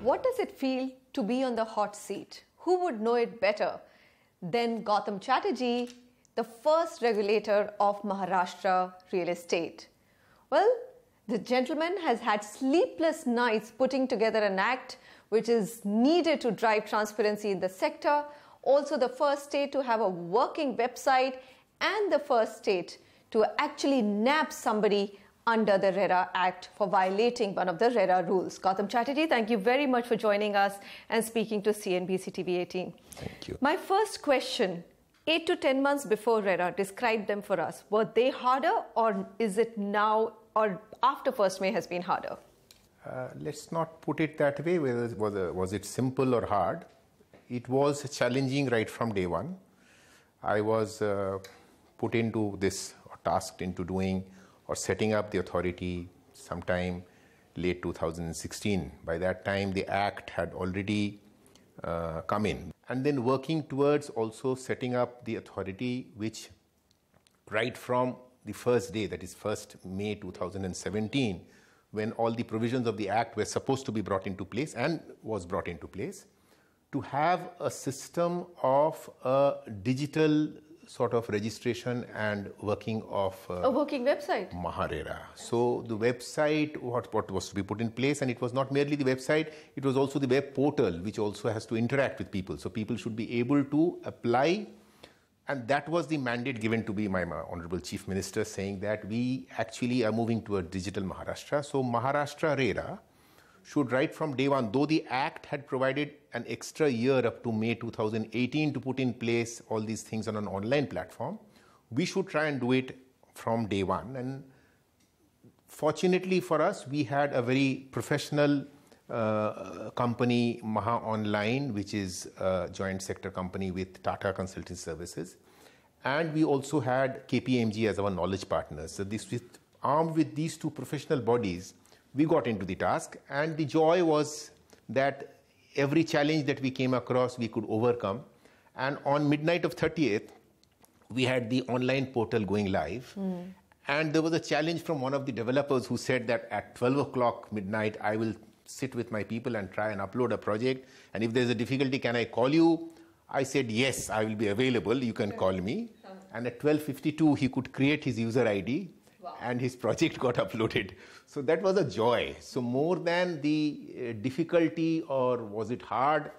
What does it feel to be on the hot seat? Who would know it better than Gautam Chatterjee, the first regulator of Maharashtra real estate? Well, the gentleman has had sleepless nights putting together an act which is needed to drive transparency in the sector, also the first state to have a working website and the first state to actually nab somebody under the RERA Act for violating one of the RERA rules. Gautam Chatterjee, thank you very much for joining us and speaking to CNBC TV 18. Thank you. My first question, 8 to 10 months before RERA, describe them for us. Were they harder, or is it now or after 1st May has been harder? Let's not put it that way. Was it simple or hard? It was challenging right from day one. I was put into this, or tasked into doing or setting up the authority sometime late 2016. By that time, the Act had already come in. And then working towards also setting up the authority, which right from the first day, that is 1st May 2017, when all the provisions of the Act were supposed to be brought into place and was brought into place, to have a system of a digital sort of registration and working of a working website, Maha RERA. So the website, what was to be put in place, and it was not merely the website, it was also the web portal, which also has to interact with people. So people should be able to apply, and that was the mandate given to me by my Honorable Chief Minister, saying that we actually are moving toward digital Maharashtra. So Maharashtra RERA should, right from day one, though the Act had provided an extra year up to May 2018 to put in place all these things on an online platform, we should try and do it from day one. And fortunately for us, we had a very professional company, Maha Online, which is a joint sector company with Tata Consulting Services. And we also had KPMG as our knowledge partners. So armed with these two professional bodies, we got into the task, and the joy was that every challenge that we came across, we could overcome. And on midnight of 30th, we had the online portal going live. And there was a challenge from one of the developers who said that at 12 o'clock midnight, I will sit with my people and try and upload a project. And if there's a difficulty, can I call you? I said, yes, I will be available. You can call me. And at 12:52, he could create his user ID. Wow. And his project got uploaded. So that was a joy. So more than the difficulty or was it hard,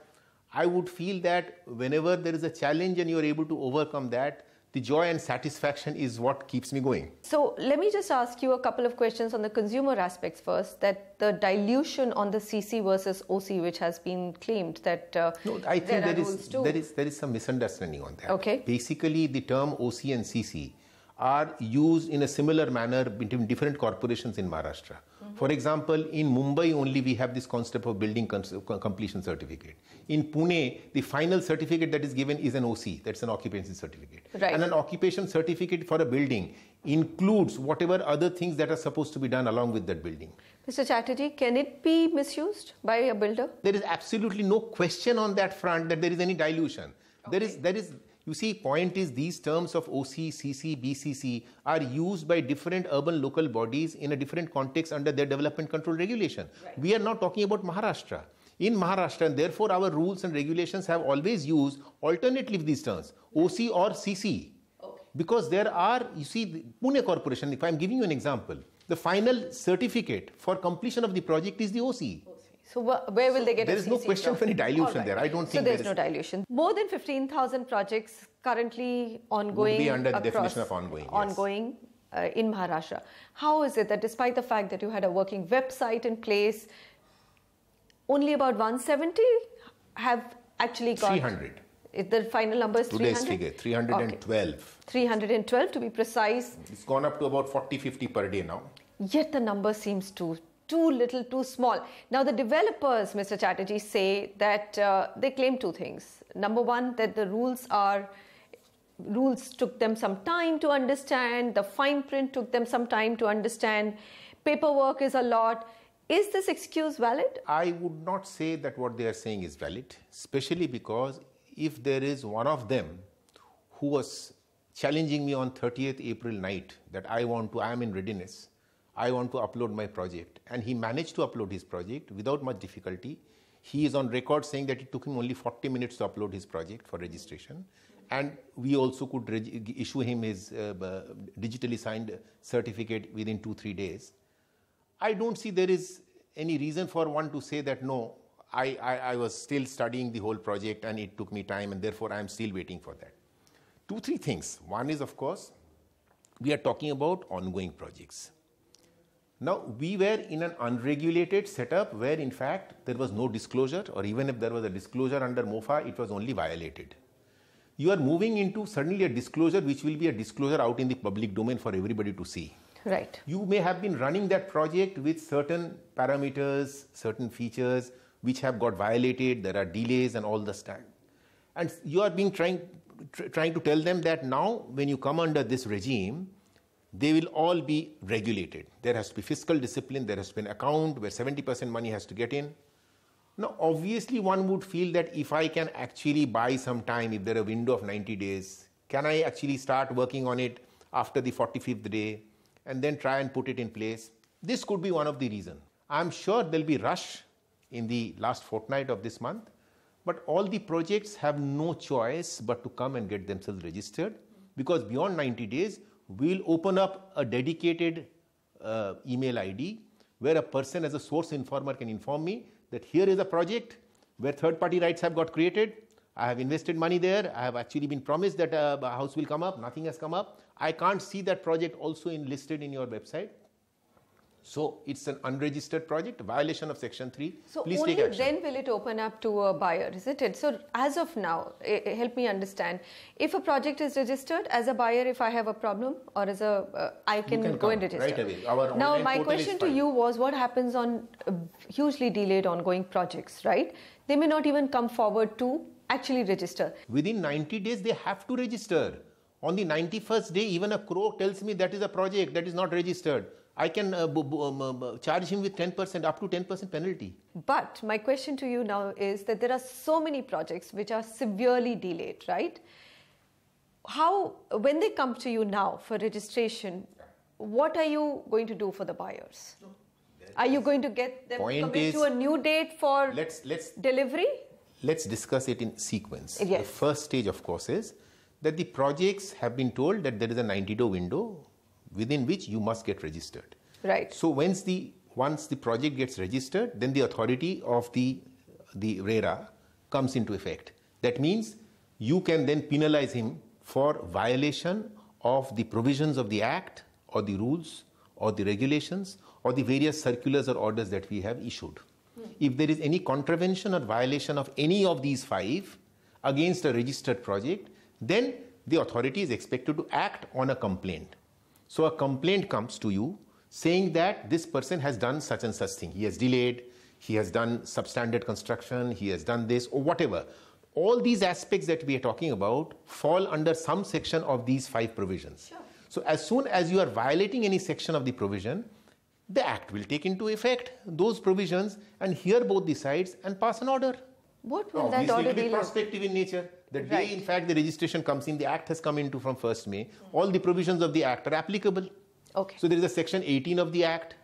I would feel that whenever there is a challenge and you are able to overcome that, the joy and satisfaction is what keeps me going. So let me just ask you a couple of questions on the consumer aspects first, that the dilution on the CC versus OC, which has been claimed that no, I think there is some misunderstanding on that. Okay. Basically, the term OC and CC are used in a similar manner between different corporations in Maharashtra. For example, in Mumbai only we have this concept of building completion certificate. In Pune, the final certificate that is given is an OC, that's an occupancy certificate. Right. And an occupation certificate for a building includes whatever other things that are supposed to be done along with that building. Mr. Chatterjee, can it be misused by a builder? There is absolutely no question on that front that there is any dilution. Okay. There is. You see, point is these terms of OC, CC, BCC are used by different urban local bodies in a different context under their development control regulation. Right. We are not talking about Maharashtra. In Maharashtra, and therefore our rules and regulations have always used alternately these terms, OC or CC. Okay. Because there are, you see, Pune Corporation, if I am giving you an example, the final certificate for completion of the project is the OC. So where will they get There is no question of any dilution there. I don't think so. There's no dilution. More than 15,000 projects currently ongoing. Would be under the definition of ongoing. Ongoing in Maharashtra. How is it that despite the fact that you had a working website in place, only about 170 have actually got 300. The final number is 300? Today's figure, 312. Okay. 312 to be precise. It's gone up to about 40-50 per day now. Yet the number seems too little, too small. Now the developers, Mr. Chatterjee, say that they claim two things. Number one, that the rules took them some time to understand, the fine print took them some time to understand, paperwork is a lot. Is this excuse valid? I would not say that what they are saying is valid, especially because if there is one of them who was challenging me on 30th April night that I am in readiness, I want to upload my project, and he managed to upload his project without much difficulty. He is on record saying that it took him only 40 minutes to upload his project for registration. And we also could issue him his digitally signed certificate within 2-3 days. I don't see there is any reason for one to say that no, I was still studying the whole project and it took me time and therefore I am still waiting for that. 2-3 things. One is, of course, we are talking about ongoing projects. Now, we were in an unregulated setup where in fact there was no disclosure, or even if there was a disclosure under MOFA, it was only violated. You are moving into suddenly a disclosure which will be a disclosure out in the public domain for everybody to see. Right. You may have been running that project with certain parameters, certain features which have got violated, there are delays and all the stuff. And you are being trying to tell them that now when you come under this regime, they will all be regulated. There has to be fiscal discipline, there has to be an account where 70% money has to get in. Now, obviously, one would feel that if I can actually buy some time, if there is a window of 90 days, can I actually start working on it after the 45th day and then try and put it in place? This could be one of the reasons. I'm sure there will be rush in the last fortnight of this month, but all the projects have no choice but to come and get themselves registered, because beyond 90 days, we'll open up a dedicated email ID where a person as a source informer can inform me that here is a project where third-party rights have got created. I have invested money there. I have actually been promised that a house will come up. Nothing has come up. I can't see that project also listed in your website. So it's an unregistered project, violation of Section 3. So please only take action. then will it open up to a buyer, isn't it? So as of now, help me understand. If a project is registered as a buyer, if I have a problem, or as a I can go and register right away. Now my question to you was, what happens on hugely delayed ongoing projects, right? They may not even come forward to actually register. Within 90 days, they have to register. On the 91st day, even a crow tells me that is a project that is not registered. I can charge him with 10%, up to 10% penalty. But my question to you now is that there are so many projects which are severely delayed, right? How, when they come to you now for registration, what are you going to do for the buyers? Are you going to get them commit to a new date for delivery? Let's discuss it in sequence. Yes. The first stage, of course, is that the projects have been told that there is a 90-day window within which you must get registered. Right. So once the project gets registered, then the authority of the RERA comes into effect. That means you can then penalize him for violation of the provisions of the Act or the rules or the regulations or the various circulars or orders that we have issued. If there is any contravention or violation of any of these 5 against a registered project, then the authority is expected to act on a complaint. So a complaint comes to you saying that this person has done such and such thing. He has delayed, he has done substandard construction, he has done this or whatever. All these aspects that we are talking about fall under some section of these 5 provisions. Sure. So as soon as you are violating any section of the provision, the Act will take into effect those provisions and hear both the sides and pass an order. What will that order be? It will be prospective in nature. The day, in fact, the registration comes in, the Act has come into from 1st May, all the provisions of the Act are applicable. Okay. So there is a section 18 of the Act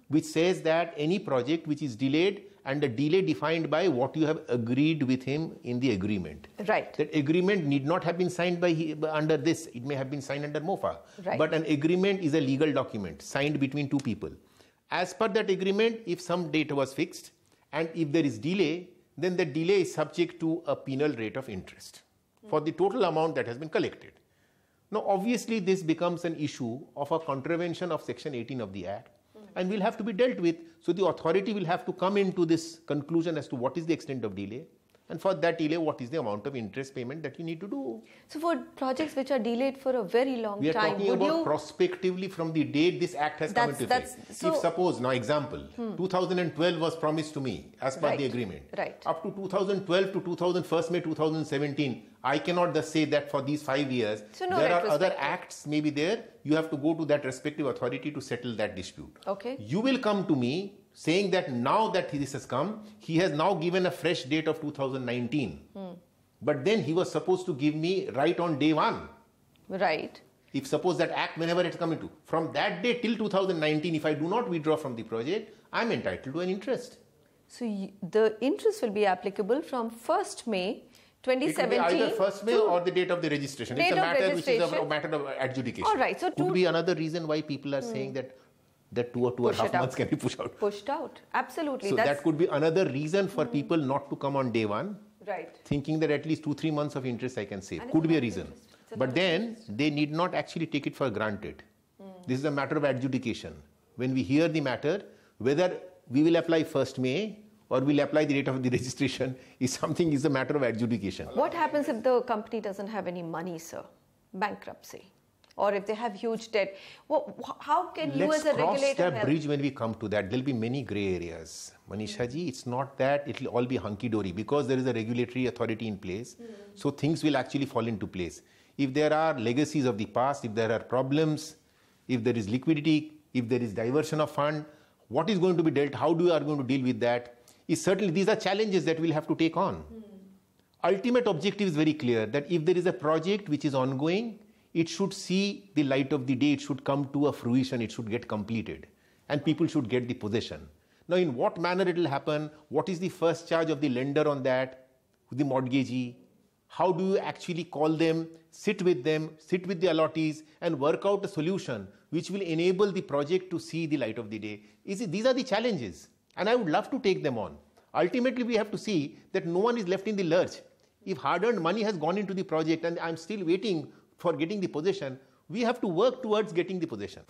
which says that any project which is delayed, and the delay defined by what you have agreed with him in the agreement. Right. That agreement need not have been signed under this. It may have been signed under MOFA. Right. But an agreement is a legal document signed between 2 people. As per that agreement, if some date was fixed and if there is delay, then the delay is subject to a penal rate of interest for the total amount that has been collected. Now, obviously, this becomes an issue of a contravention of Section 18 of the Act and will have to be dealt with. So the authority will have to come into this conclusion as to what is the extent of delay, and for that delay, what is the amount of interest payment that you need to do. So for projects which are delayed for a very long time, we are talking about prospectively from the date this Act has come into effect. If suppose, now example, 2012 was promised to me as per the agreement. Right. Up to 2012 to 1st May 2017, I cannot just say that for these 5 years, so no there are other acts maybe there, you have to go to that respective authority to settle that dispute. Okay. You will come to me saying that now that this has come, he has now given a fresh date of 2019. But then he was supposed to give me right on day 1. Right. If suppose that Act, whenever it's come into, from that day till 2019, if I do not withdraw from the project, I'm entitled to an interest. So the interest will be applicable from 1st May 2017. It will be either 1st May or the date of the registration. It's a matter which is a matter of adjudication. All right. So could be another reason why people are saying that 2 or 2.5 months can be pushed out. Pushed out. Absolutely. So that could be another reason for people not to come on day one. Right. Thinking that at least 2-3 months of interest I can save. Could be a reason. But then they need not actually take it for granted. This is a matter of adjudication. When we hear the matter, whether we will apply 1st May or we'll apply the date of the registration is a matter of adjudication. What happens if the company doesn't have any money, sir? Bankruptcy. Or if they have huge debt. How can you as a regulator help? Let's cross that bridge when we come to that. There will be many grey areas. Manisha ji, it's not that it will all be hunky-dory because there is a regulatory authority in place. So things will actually fall into place. If there are legacies of the past, if there are problems, if there is liquidity, if there is diversion of fund, what is going to be dealt, how are going to deal with that? Certainly these are challenges that we'll have to take on. Ultimate objective is very clear that if there is a project which is ongoing, it should see the light of the day, it should come to a fruition, it should get completed and people should get the possession. Now in what manner it will happen, what is the first charge of the lender on that, the mortgagee, how do you actually call them, sit with the allottees and work out a solution which will enable the project to see the light of the day. These are the challenges and I would love to take them on. Ultimately we have to see that no one is left in the lurch. If hard-earned money has gone into the project and I'm still waiting for getting the possession, we have to work towards getting the possession.